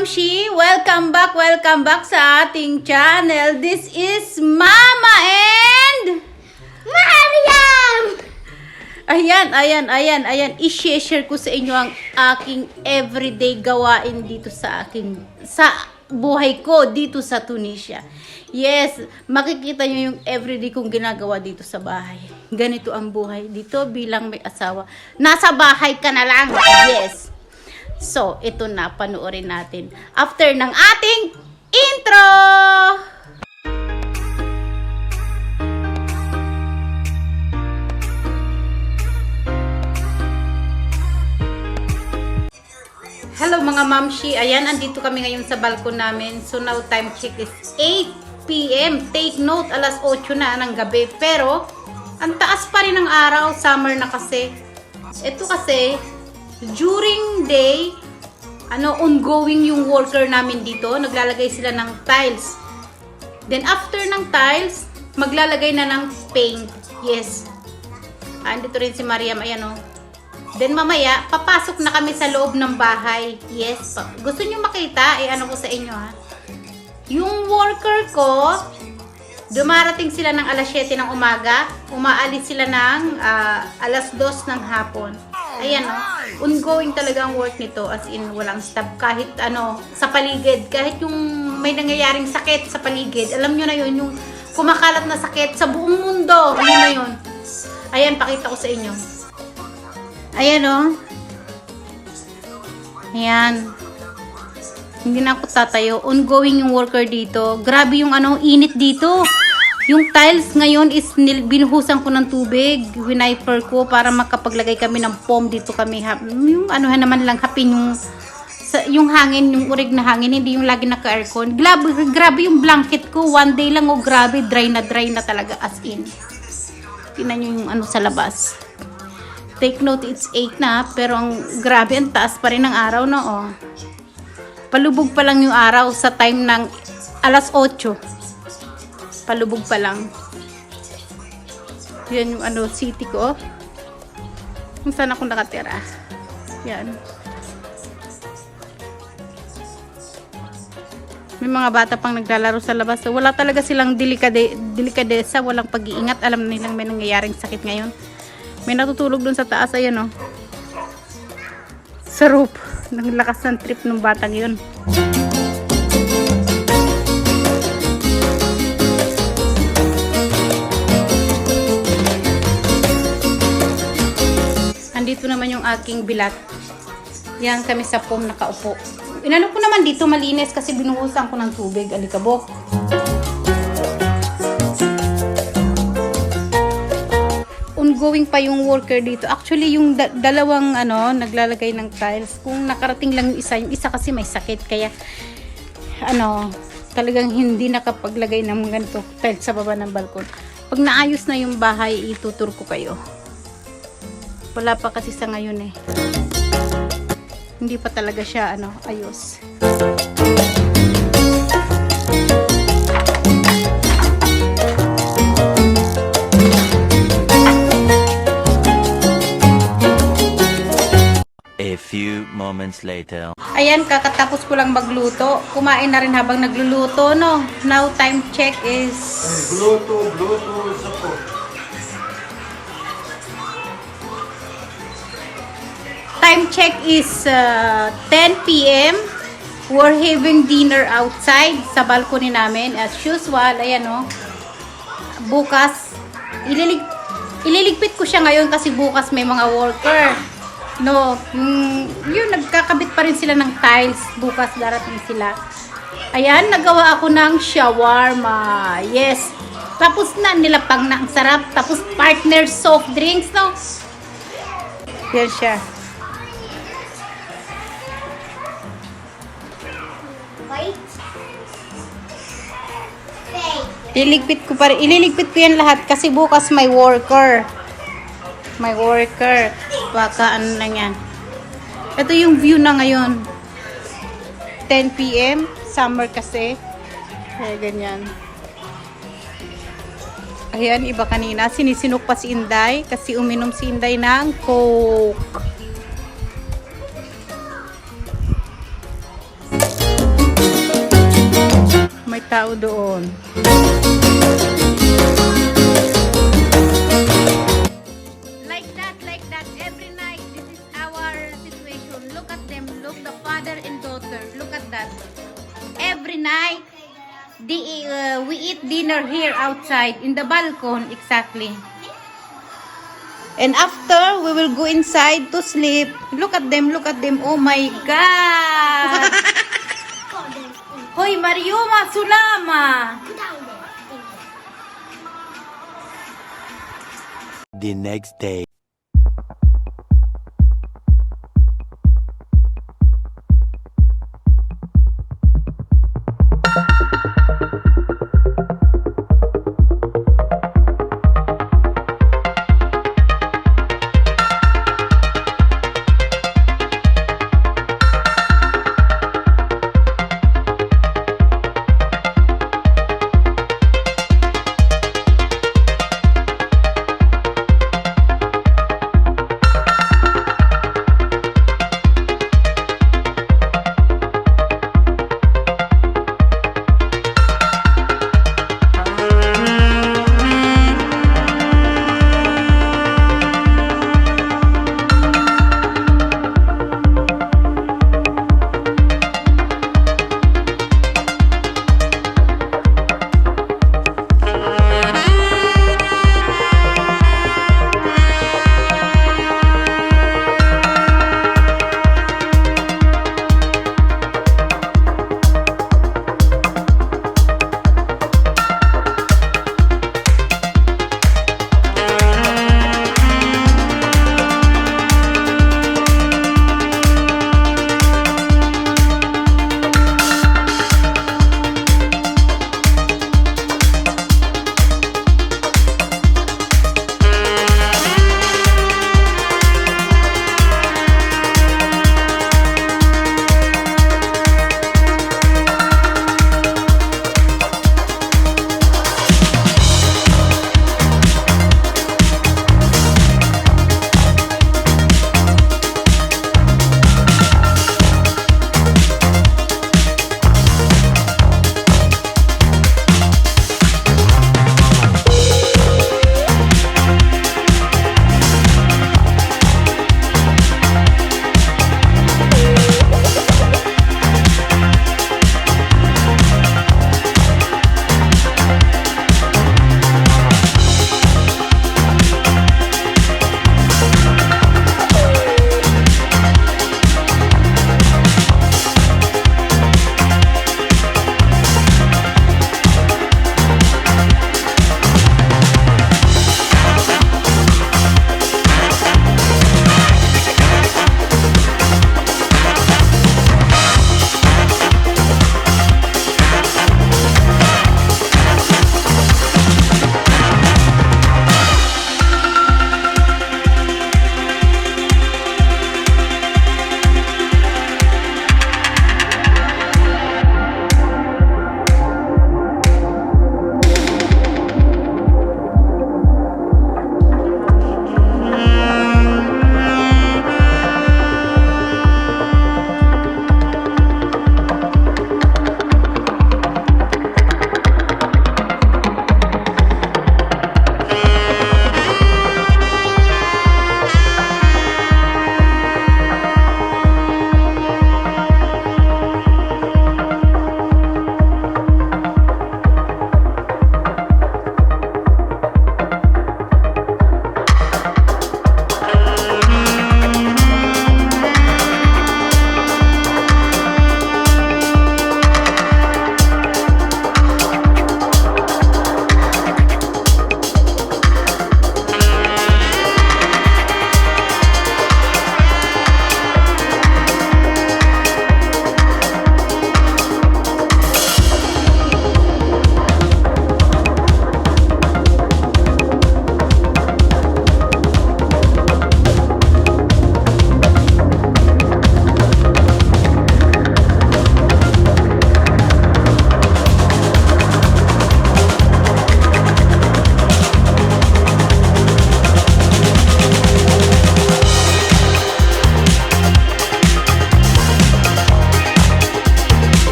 Mamshi! Welcome back sa ating channel. This is Mama and Mariam! Ayan. I-share ko sa inyo ang aking everyday gawain dito sa buhay ko dito sa Tunisia. Yes, makikita nyo yung everyday kong ginagawa dito sa bahay. Ganito ang buhay dito bilang may asawa. Nasa bahay ka na lang. Yes. So, ito na, panoorin natin. After ng ating intro! Hello mga mamshi. Ayan, andito kami ngayon sa balkon namin. So, now time check is 8 p.m. Take note, alas 8 na ng gabi. Pero, ang taas pa rin ng araw. Summer na kasi. Ito kasi, during day, ongoing yung worker namin dito. Naglalagay sila ng tiles. Then, after ng tiles, maglalagay na ng paint. Yes. Andito rin si Mariam. Ayan o. Then, mamaya, papasok na kami sa loob ng bahay. Yes. Gusto nyo makita? Ano ko sa inyo ha. Yung worker ko, dumarating sila ng alas 7 ng umaga. Umaalis sila ng alas 2 ng hapon. Ayan o. Ongoing talaga ang work nito. As in, walang stop. Kahit sa paligid. Kahit yung may nangyayaring sakit sa paligid. Alam nyo na yun. Yung kumakalat na sakit sa buong mundo. Yun na yun. Ayan, pakita ko sa inyo. Ayan o. Ayan. Hindi na ako tatayo. Ongoing yung worker dito. Grabe yung init dito. Yung tiles ngayon is binuhusan ko ng tubig. Winiper ko para makapaglagay kami ng foam dito kami. Yung naman lang hapin yung hangin, yung urig na hangin. Hindi yung lagi naka-aircon. Grabe yung blanket ko. One day lang grabe. Dry na talaga as in. Tingnan nyo yung sa labas. Take note, it's 8 na. Pero grabe, ang taas pa rin ng araw na Palubog pa lang yung araw sa time ng alas 8. Palubog pa lang. Yan yung city ko. Kung saan ako nakatira. Yan. May mga bata pang naglalaro sa labas. So, wala talaga silang delikadesa. Walang pag-iingat. Alam nilang may nangyayaring sakit ngayon. May natutulog dun sa taas. Ayan sa roof. Naglakas ng trip ng batang yun. Andito naman yung aking bilat. Yan kami sa foam nakaupo. Inano ko naman dito malinis kasi binuhusan ko ng tubig. Alikabok. Ongoing pa yung worker dito. Actually, yung dalawang naglalagay ng tiles. Kung nakarating lang yung isa kasi may sakit. Kaya, talagang hindi nakapaglagay ng ganito tiles sa baba ng balkon. Pag naayos na yung bahay, itutur ko kayo. Wala pa kasi sa ngayon Hindi pa talaga siya ayos. A few moments later. Ayan, kakatapos ko lang magluto. Kumain na rin habang nagluluto, no? Now, time check is... Bluetooth, support. Time check is 10 p.m. We're having dinner outside sa balcony namin. As usual, ayan bukas, ililigpit ko siya ngayon kasi bukas may mga worker. No, yun, nagkakabit pa rin sila ng tiles. Bukas darating sila. Ayan, nagawa ako ng shawarma. Yes. Tapos na, nilapang na. Ang sarap. Tapos partner soft drinks, no? Yan siya. Ililigpit ko yan lahat kasi bukas may worker. Baka na yan. Ito yung view na ngayon. 10 p.m. Summer kasi. Kaya ganyan. Ayan, iba kanina. Sinisinok pa si Inday kasi uminom si Inday ng Coke. tao doon. Like that, every night, this is our situation. Look at them, look, the father and daughter, look at that. Every night, we eat dinner here outside, in the balcony, exactly. And after, we will go inside to sleep. Look at them, oh my God! Hoy, Mariuma, sulama! The next day.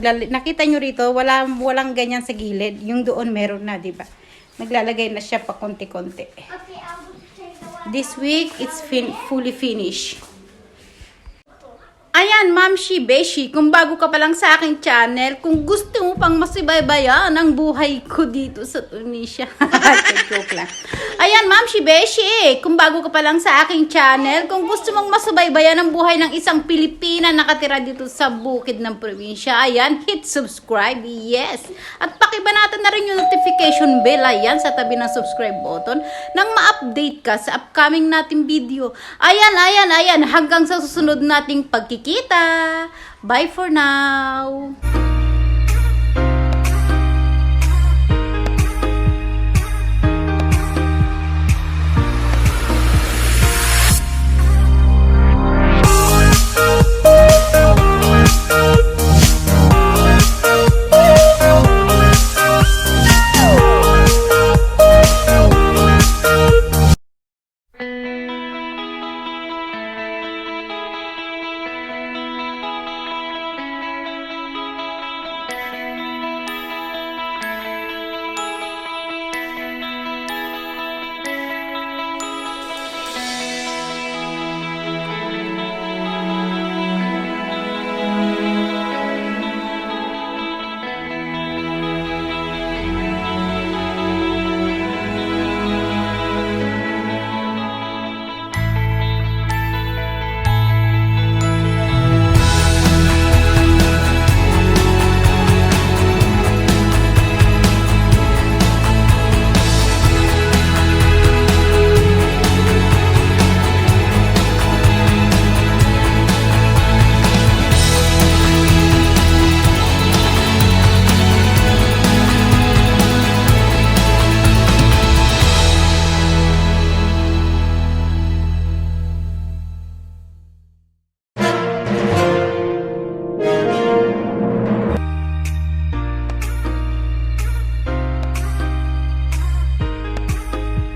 nakita nyo rito, walang ganyan sa gilid. Yung doon meron na, di ba? Naglalagay na siya pa konti-konti. Okay, I will take the one. This week, it's fully finished. Ayan, Mamshi, Beshi, kung bago ka pa lang sa aking channel, kung gusto mo pang masibaybayan ang buhay ko dito sa Tunisia. Joke lang. Ayan, Mamshi, Beshi, kung bago ka pa lang sa aking channel, kung gusto mong masubaybayan ang buhay ng isang Pilipina nakatira dito sa bukid ng probinsya, ayan, hit subscribe, yes. At pakibanatan na rin yung notification bell, ayan, sa tabi ng subscribe button, nang ma-update ka sa upcoming nating video. Ayan, hanggang sa susunod nating pagkikita. Bye for now!